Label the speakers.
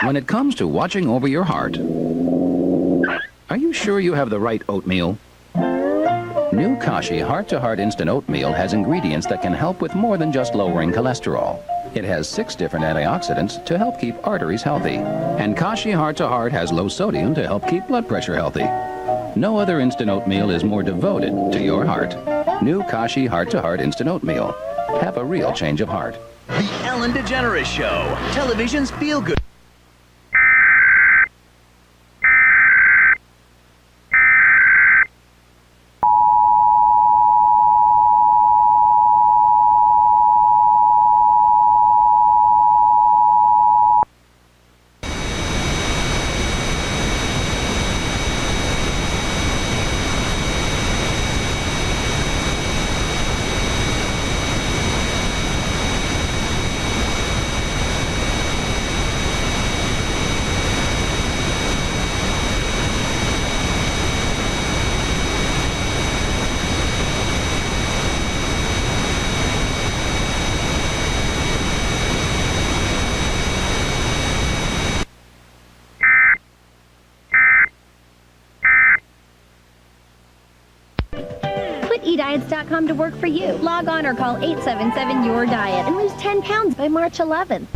Speaker 1: When it comes to watching over your heart, are you sure you have the right oatmeal? New Kashi Heart-to-Heart Instant Oatmeal has ingredients that can help with more than just lowering cholesterol. It has 6 different antioxidants to help keep arteries healthy. And Kashi Heart-to-Heart has low sodium to help keep blood pressure healthy. No other instant oatmeal is more devoted to your heart. New Kashi Heart-to-Heart Instant Oatmeal. Have a real change of heart.
Speaker 2: The Ellen DeGeneres Show. Television's feel-good.
Speaker 3: EAS.com to work for you. Log on or call 877-YOUR-DIET and lose 10 pounds by March 11th.